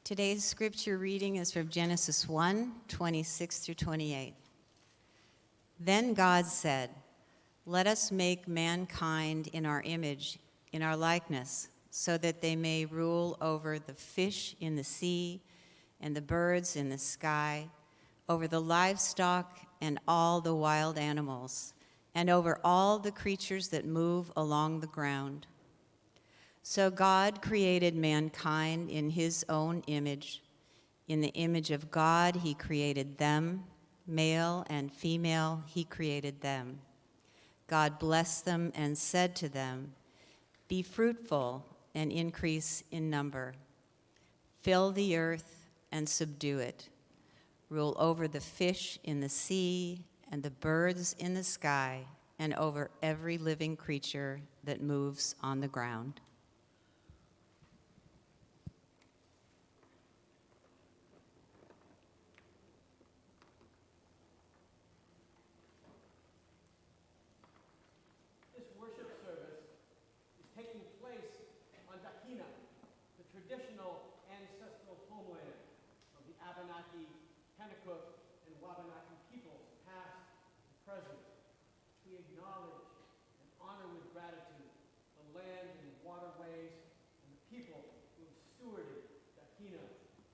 Today's scripture reading is from Genesis 1, 26 through 28. Then God said, "Let us make mankind in our image, in our likeness, so that they may rule over the fish in the sea and the birds in the sky, over the livestock and all the wild animals, and over all the creatures that move along the ground." So God created mankind in his own image. In the image of God, he created them. Male and female, he created them. God blessed them and said to them, "Be fruitful and increase in number. Fill the earth and subdue it. Rule over the fish in the sea and the birds in the sky, and over every living creature that moves on the ground."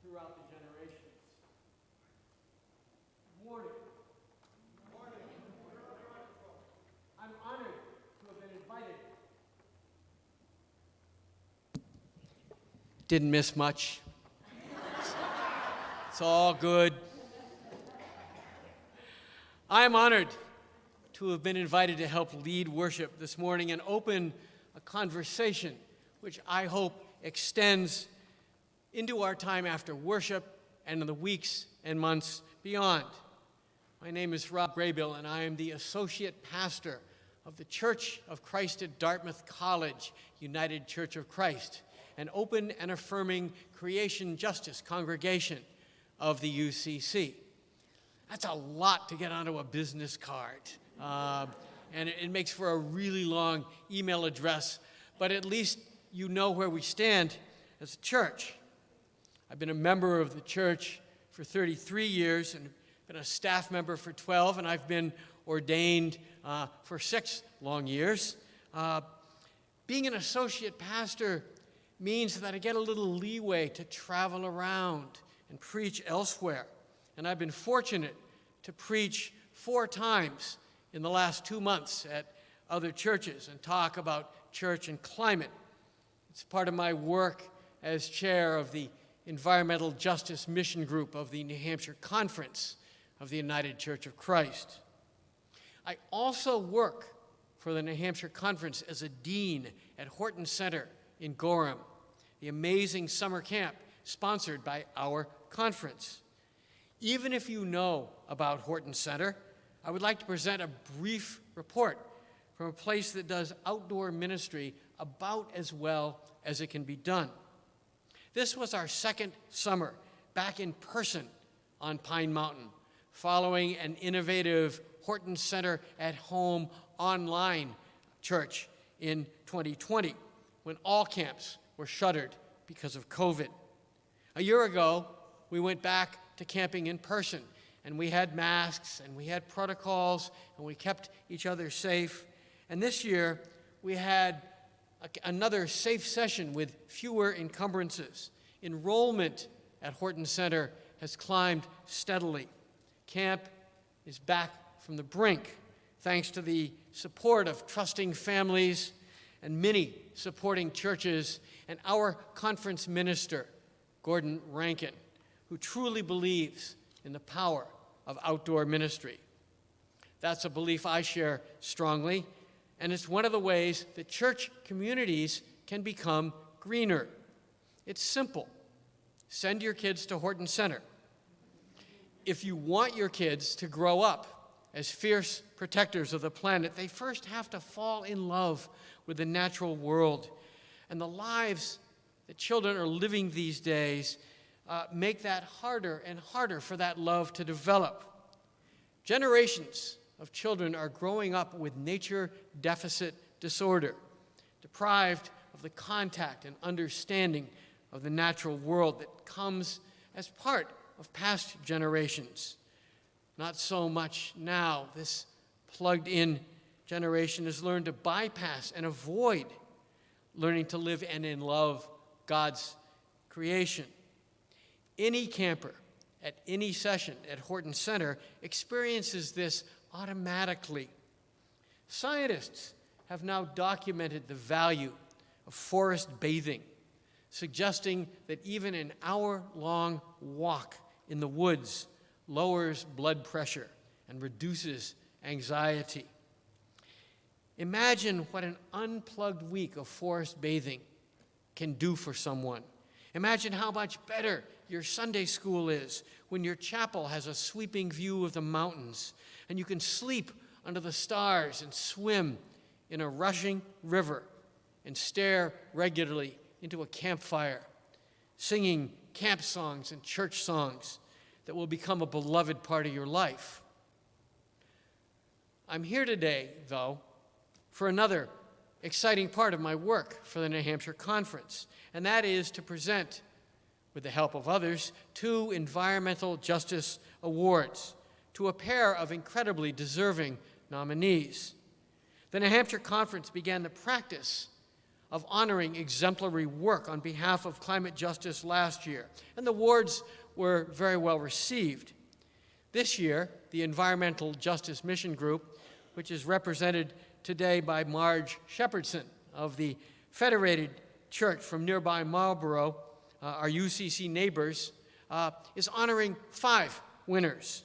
Throughout the generations. Good morning. Good morning. I'm honored to have been invited. Didn't miss much. It's all good. I'm honored to have been invited to help lead worship this morning and open a conversation which I hope extends into our time after worship and in the weeks and months beyond. My name is Grabill, and I am the Associate Pastor of the Church of Christ at Dartmouth College, United Church of Christ, an open and affirming creation justice congregation of the UCC. That's a lot to get onto a business card, and it makes for a really long email address, but at least you know where we stand as a church. I've been a member of the church for 33 years and been a staff member for 12, and I've been ordained for 6 long years. Being an associate pastor means that I get a little leeway to travel around and preach elsewhere. And I've been fortunate to preach 4 times in the last 2 months at other churches and talk about church and climate. It's part of my work as chair of the Environmental Justice Mission Group of the New Hampshire Conference of the United Church of Christ. I also work for the New Hampshire Conference as a dean at Horton Center in Gorham, the amazing summer camp sponsored by our conference. Even if you know about Horton Center, I would like to present a brief report from a place that does outdoor ministry about as well as it can be done. This was our 2nd summer back in person on Pine Mountain, following an innovative Horton Center at Home online church in 2020, when all camps were shuttered because of COVID. A year ago, we went back to camping in person, and we had masks, and we had protocols, and we kept each other safe. And this year, we had another safe session with fewer encumbrances. Enrollment at Horton Center has climbed steadily. Camp is back from the brink, thanks to the support of trusting families and many supporting churches and our conference minister, Gordon Rankin, who truly believes in the power of outdoor ministry. That's a belief I share strongly, and it's one of the ways that church communities can become greener. It's simple. Send your kids to Horton Center. If you want your kids to grow up as fierce protectors of the planet, they first have to fall in love with the natural world. And the lives that children are living these days make that harder and harder for that love to develop. Generations of children are growing up with nature deficit disorder, deprived of the contact and understanding of the natural world that comes as part of past generations. Not so much now. This plugged-in generation has learned to bypass and avoid learning to live and in love God's creation. Any camper at any session at Horton Center experiences this automatically. Scientists have now documented the value of forest bathing, suggesting that even an hour-long walk in the woods lowers blood pressure and reduces anxiety. Imagine what an unplugged week of forest bathing can do for someone. Imagine how much better your Sunday school is when your chapel has a sweeping view of the mountains and you can sleep under the stars and swim in a rushing river and stare regularly into a campfire, singing camp songs and church songs that will become a beloved part of your life. I'm here today, though, for another exciting part of my work for the New Hampshire Conference, and that is to present, with the help of others, 2 Environmental Justice Awards to a pair of incredibly deserving nominees. The New Hampshire Conference began the practice of honoring exemplary work on behalf of climate justice last year, and the awards were very well received. This year, the Environmental Justice Mission Group, which is represented today by Marge Shepherdson of the Federated Church from nearby Marlborough, our UCC neighbors, is honoring 5 winners,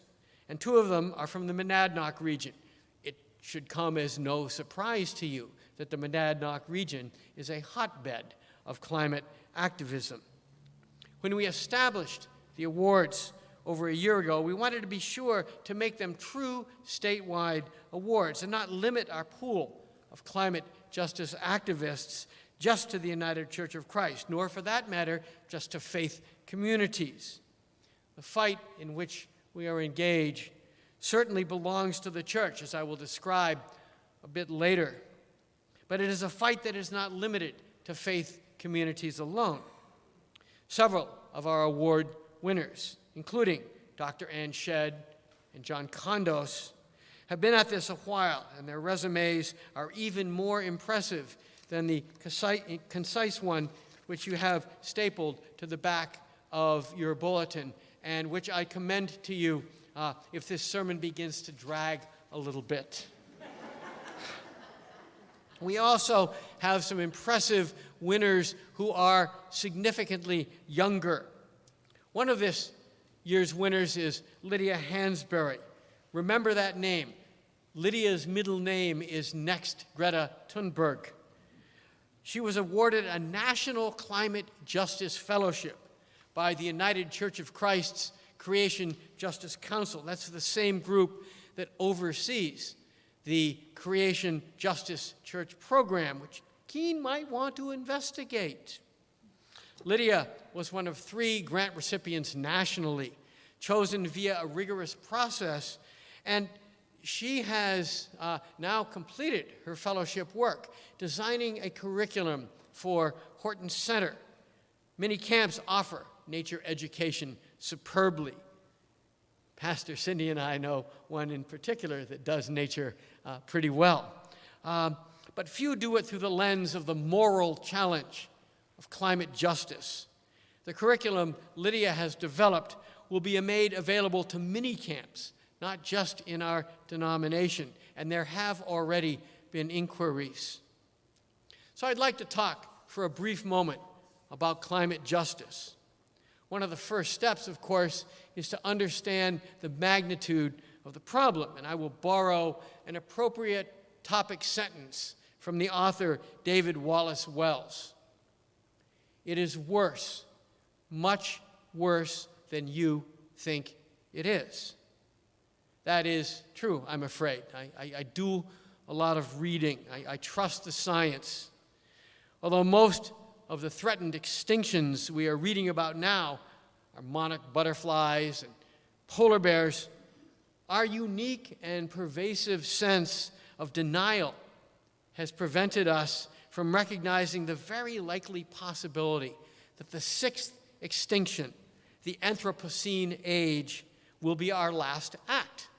and 2 of them are from the Monadnock region. It should come as no surprise to you that the Monadnock region is a hotbed of climate activism. When we established the awards over a year ago, we wanted to be sure to make them true statewide awards and not limit our pool of climate justice activists just to the United Church of Christ, nor for that matter, just to faith communities. The fight in which we are engaged certainly belongs to the church, as I will describe a bit later. But it is a fight that is not limited to faith communities alone. Several of our award winners, including Dr. Ann Shedd and John Kondos, have been at this a while, and their resumes are even more impressive than the concise one which you have stapled to the back of your bulletin, and which I commend to you if this sermon begins to drag a little bit. We also have some impressive winners who are significantly younger. One of this year's winners is Lydia Hansberry. Remember that name. Lydia's middle name is next Greta Thunberg. She was awarded a National Climate Justice Fellowship by the United Church of Christ's Creation Justice Council. That's the same group that oversees the Creation Justice Church program, which Keene might want to investigate. Lydia was one of 3 grant recipients nationally, chosen via a rigorous process, and she has now completed her fellowship work, designing a curriculum for Horton Center. Many camps offer nature education superbly. Pastor Cindy and I know one in particular that does nature pretty well. But few do it through the lens of the moral challenge of climate justice. The curriculum Lydia has developed will be made available to many camps, not just in our denomination, and there have already been inquiries. So I'd like to talk for a brief moment about climate justice. One of the first steps, of course, is to understand the magnitude of the problem, and I will borrow an appropriate topic sentence from the author David Wallace Wells. It is worse, much worse than you think it is. That is true, I'm afraid. I do a lot of reading. I trust the science. Although most of the threatened extinctions we are reading about now are monarch butterflies and polar bears, our unique and pervasive sense of denial has prevented us from recognizing the very likely possibility that the sixth extinction, the Anthropocene age, will be our last act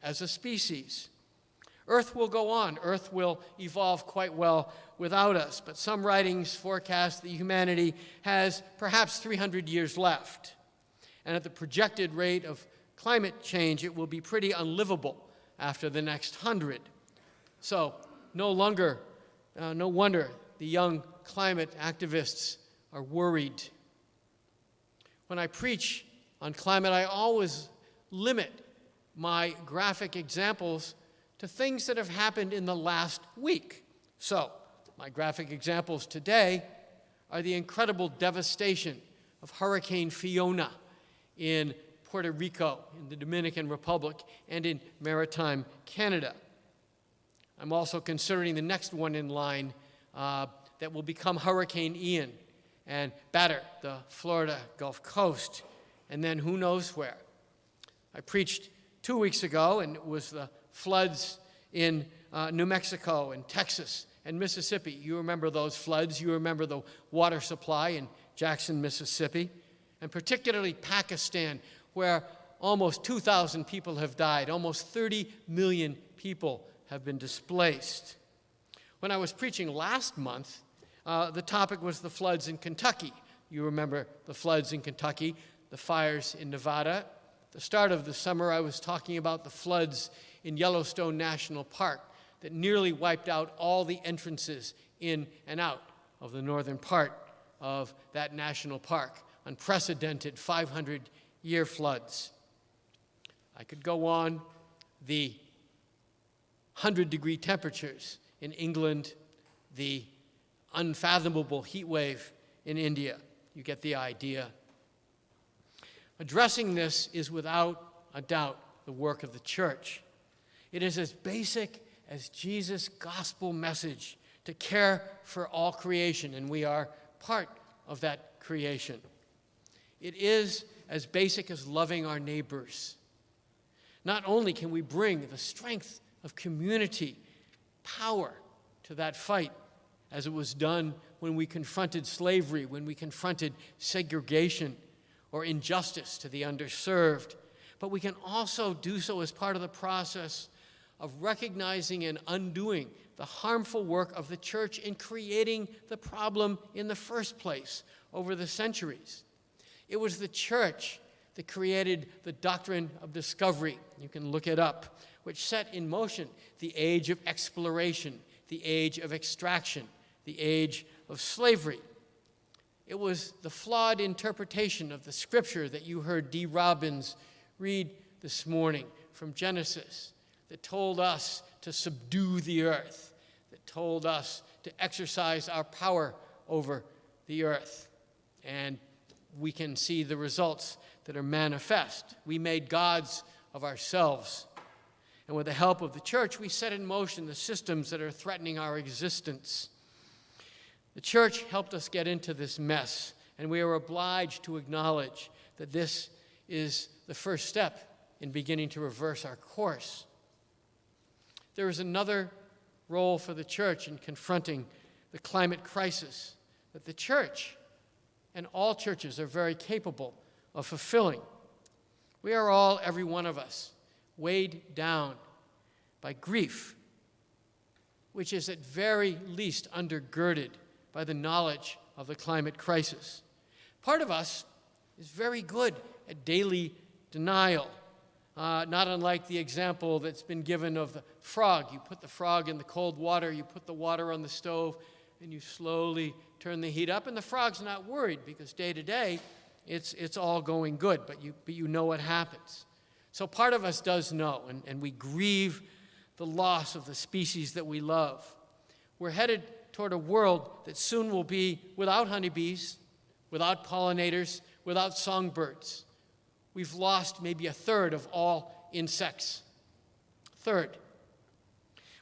as a species. Earth will go on. Earth will evolve quite well without us, but some writings forecast that humanity has perhaps 300 years left. And at the projected rate of climate change, it will be pretty unlivable after the next 100. So no wonder the young climate activists are worried. When I preach on climate, I always limit my graphic examples to things that have happened in the last week. So, my graphic examples today are the incredible devastation of Hurricane Fiona in Puerto Rico, in the Dominican Republic, and in maritime Canada. I'm also considering the next one in line that will become Hurricane Ian and batter the Florida Gulf Coast, and then who knows where. I preached 2 weeks ago, and it was the floods in New Mexico and Texas and Mississippi. You remember those floods. You remember the water supply in Jackson, Mississippi, and particularly Pakistan, where almost 2,000 people have died. Almost 30 million people have been displaced. When I was preaching last month, the topic was the floods in Kentucky. You remember the floods in Kentucky, the fires in Nevada. At the start of the summer, I was talking about the floods in Yellowstone National Park that nearly wiped out all the entrances in and out of the northern part of that national park. Unprecedented 500-year floods. I could go on. The 100-degree temperatures in England, the unfathomable heat wave in India. You get the idea. Addressing this is without a doubt the work of the church. It is as basic as Jesus' gospel message to care for all creation, and we are part of that creation. It is as basic as loving our neighbors. Not only can we bring the strength of community power to that fight, as it was done when we confronted slavery, when we confronted segregation or injustice to the underserved, but we can also do so as part of the process of recognizing and undoing the harmful work of the church in creating the problem in the first place over the centuries. It was the church that created the doctrine of discovery. You can look it up, which set in motion the age of exploration, the age of extraction, the age of slavery. It was the flawed interpretation of the scripture that you heard Dee Robbins read this morning from Genesis that told us to subdue the earth, that told us to exercise our power over the earth. And we can see the results that are manifest. We made gods of ourselves. And with the help of the church, we set in motion the systems that are threatening our existence. The church helped us get into this mess, and we are obliged to acknowledge that this is the first step in beginning to reverse our course. There is another role for the church in confronting the climate crisis that the church and all churches are very capable of fulfilling. We are all, every one of us, weighed down by grief, which is at very least undergirded by the knowledge of the climate crisis. Part of us is very good at daily denial, not unlike the example that's been given of the frog. You put the frog in the cold water, you put the water on the stove, and you slowly turn the heat up, and the frog's not worried because day to day it's all going good, but you know what happens. So part of us does know, and we grieve the loss of the species that we love. We're headed toward a world that soon will be without honeybees, without pollinators, without songbirds. We've lost maybe a third of all insects. Third,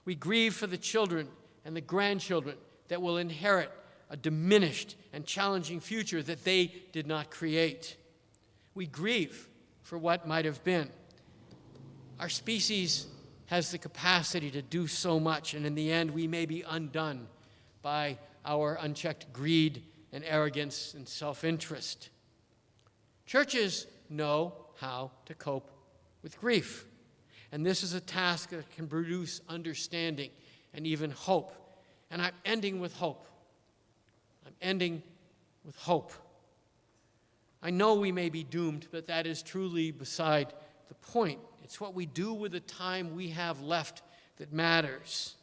we grieve for the children and the grandchildren that will inherit a diminished and challenging future that they did not create. We grieve for what might have been. Our species has the capacity to do so much, and in the end, we may be undone by our unchecked greed and arrogance and self-interest. Churches know how to cope with grief, and this is a task that can produce understanding and even hope. And I'm ending with hope. I'm ending with hope. I know we may be doomed, but that is truly beside the point. It's what we do with the time we have left that matters.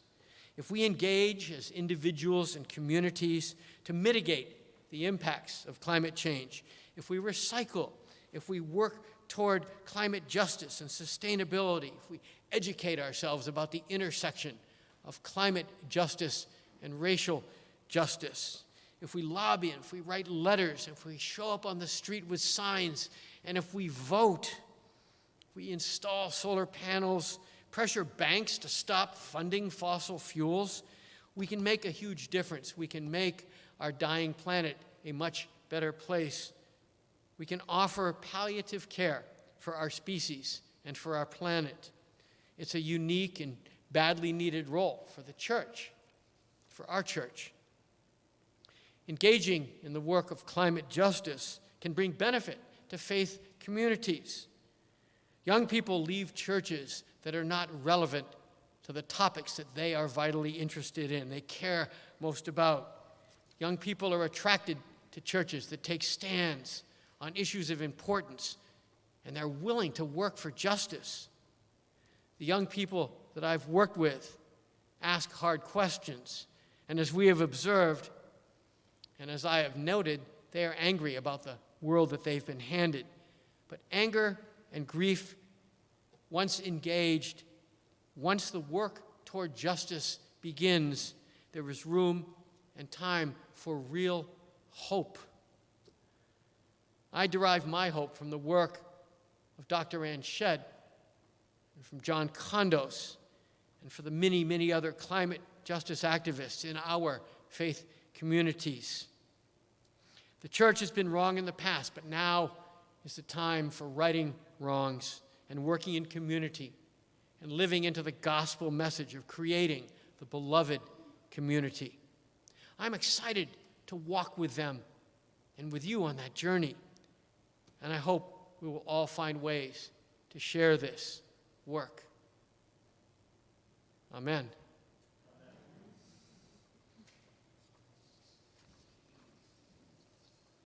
If we engage as individuals and communities to mitigate the impacts of climate change, if we recycle, if we work toward climate justice and sustainability, if we educate ourselves about the intersection of climate justice and racial justice, if we lobby, and if we write letters, if we show up on the street with signs, and if we vote, we install solar panels, pressure banks to stop funding fossil fuels, we can make a huge difference. We can make our dying planet a much better place. We can offer palliative care for our species and for our planet. It's a unique and badly needed role for the church, for our church. Engaging in the work of climate justice can bring benefit to faith communities. Young people leave churches that are not relevant to the topics that they are vitally interested in, they care most about. Young people are attracted to churches that take stands on issues of importance, and they're willing to work for justice. The young people that I've worked with ask hard questions, and as we have observed, and as I have noted, they are angry about the world that they've been handed. But anger and grief, once engaged, once the work toward justice begins, there is room and time for real hope. I derive my hope from the work of Dr. Ann Shedd and from John Kondos and for the many, many other climate justice activists in our faith communities. The church has been wrong in the past, but now is the time for righting wrongs and working in community and living into the gospel message of creating the beloved community. I'm excited to walk with them and with you on that journey, and I hope we will all find ways to share this work. Amen.